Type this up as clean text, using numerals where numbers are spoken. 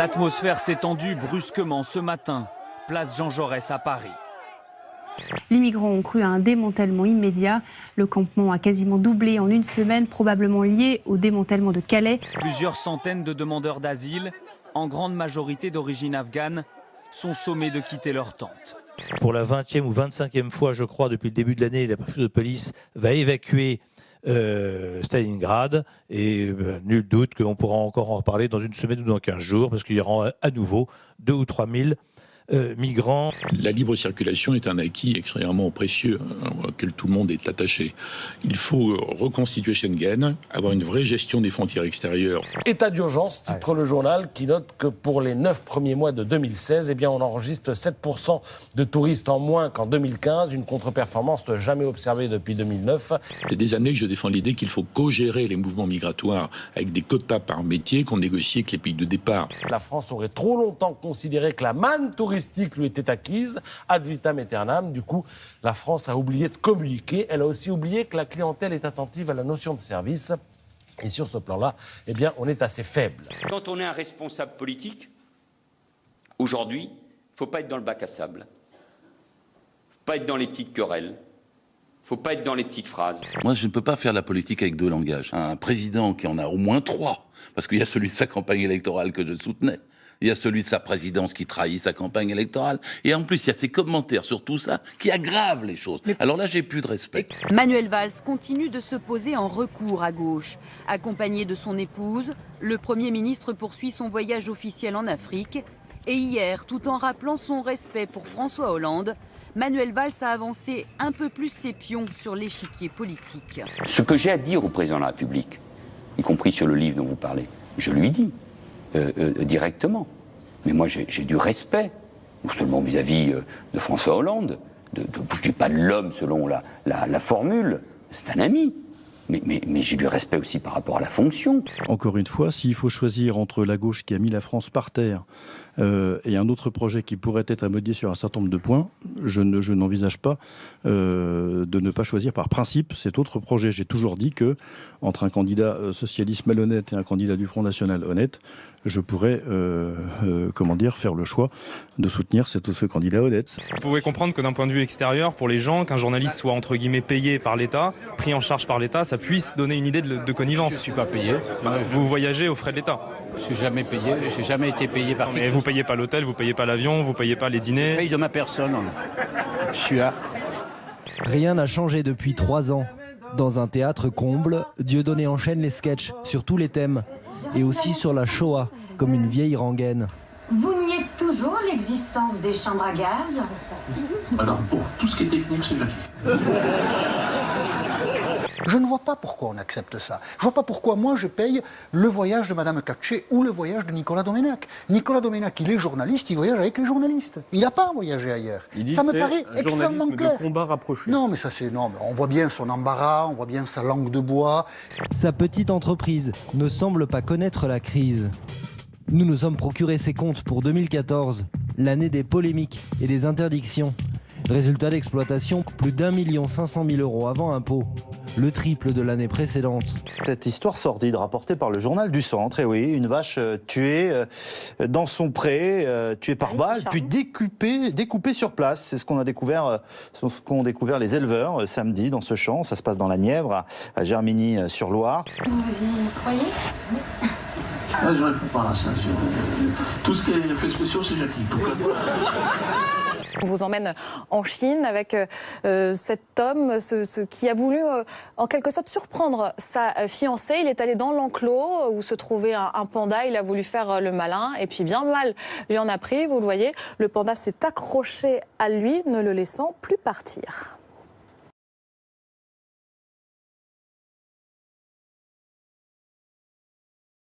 L'atmosphère s'est tendue brusquement ce matin, place Jean Jaurès à Paris. Les migrants ont cru à un démantèlement immédiat. Le campement a quasiment doublé en une semaine, probablement lié au démantèlement de Calais. Plusieurs centaines de demandeurs d'asile, en grande majorité d'origine afghane, sont sommés de quitter leur tente. Pour la 20e ou 25e fois, je crois, depuis le début de l'année, la préfecture de police va évacuer Stalingrad et nul doute qu'on pourra encore en reparler dans une semaine ou dans 15 jours parce qu'il y aura à nouveau 2 ou 3 000 migrants. La libre circulation est un acquis extrêmement précieux auquel tout le monde est attaché. Il faut reconstituer Schengen, avoir une vraie gestion des frontières extérieures. État d'urgence, titre le journal, qui note que pour les 9 premiers mois de 2016, eh bien, on enregistre 7% de touristes en moins qu'en 2015, une contre-performance jamais observée depuis 2009. Il y a des années que je défends l'idée qu'il faut co-gérer les mouvements migratoires avec des quotas par métier qu'on négocie avec les pays de départ. La France aurait trop longtemps considéré que la manne touristique lui était acquise, ad vitam aeternam. Du coup, la France a oublié de communiquer. Elle a aussi oublié que la clientèle est attentive à la notion de service. Et sur ce plan-là, eh bien, on est assez faible. Quand on est un responsable politique, aujourd'hui, il ne faut pas être dans le bac à sable. Il ne faut pas être dans les petites querelles. Il ne faut pas être dans les petites phrases. Moi, je ne peux pas faire la politique avec deux langages. Un président qui en a au moins trois, parce qu'il y a celui de sa campagne électorale que je soutenais. Il y a celui de sa présidence qui trahit sa campagne électorale. Et en plus, il y a ces commentaires sur tout ça qui aggravent les choses. Alors là, j'ai plus de respect. Manuel Valls continue de se poser en recours à gauche. Accompagné de son épouse, le Premier ministre poursuit son voyage officiel en Afrique. Et hier, tout en rappelant son respect pour François Hollande, Manuel Valls a avancé un peu plus ses pions sur l'échiquier politique. Ce que j'ai à dire au président de la République, y compris sur le livre dont vous parlez, je lui dis. Directement. Mais moi, j'ai du respect, non seulement vis-à-vis de François Hollande, je ne dis pas de l'homme selon la formule, c'est un ami, mais j'ai du respect aussi par rapport à la fonction. Encore une fois, s'il faut choisir entre la gauche qui a mis la France par terre et un autre projet qui pourrait être à modifier sur un certain nombre de points, je n'envisage pas de ne pas choisir par principe cet autre projet. J'ai toujours dit que entre un candidat socialiste malhonnête et un candidat du Front National honnête, je pourrais faire le choix de soutenir ce candidat honnête. Vous pouvez comprendre que d'un point de vue extérieur, pour les gens, qu'un journaliste soit entre guillemets payé par l'État, pris en charge par l'État, ça puisse donner une idée de connivence. Je ne suis pas payé. Vous voyagez aux frais de l'État. Je ne suis jamais payé, je n'ai jamais été payé par qui. Mais vous ne payez pas l'hôtel, vous ne payez pas l'avion, vous ne payez pas les dîners. Je paye de ma personne. Je suis à... Rien n'a changé depuis 3 ans. Dans un théâtre comble, Dieudonné enchaîne les sketchs sur tous les thèmes et aussi sur la Shoah, comme une vieille rengaine. Vous niez toujours l'existence des chambres à gaz? Alors pour tout ce qui est technique, c'est Jackie. Je ne vois pas pourquoi on accepte ça. Je ne vois pas pourquoi moi je paye le voyage de Madame Cachet ou le voyage de Nicolas Domenech. Nicolas Domenech, il est journaliste, il voyage avec les journalistes. Il n'a pas voyagé ailleurs. Ça me paraît extrêmement clair. De combat rapproché. Non, mais ça c'est non. On voit bien son embarras, on voit bien sa langue de bois. Sa petite entreprise ne semble pas connaître la crise. Nous nous sommes procuré ces comptes pour 2014, l'année des polémiques et des interdictions. Résultat d'exploitation, plus d'1 500 000 € avant impôt, le triple de l'année précédente. Cette histoire sordide rapportée par le journal du Centre, et oui, une vache tuée dans son pré, tuée par balle, puis découpée sur place. C'est ce qu'ont découvert les éleveurs samedi dans ce champ. Ça se passe dans la Nièvre, à Germigny-sur-Loire. Vous y croyez? Ah, je réponds pas à ça. Tout ce qui est effets spéciaux, c'est Jackie. On vous emmène en Chine avec cet homme qui a voulu en quelque sorte surprendre sa fiancée. Il est allé dans l'enclos où se trouvait un panda. Il a voulu faire le malin et puis bien mal lui en a pris. Vous le voyez, le panda s'est accroché à lui, ne le laissant plus partir.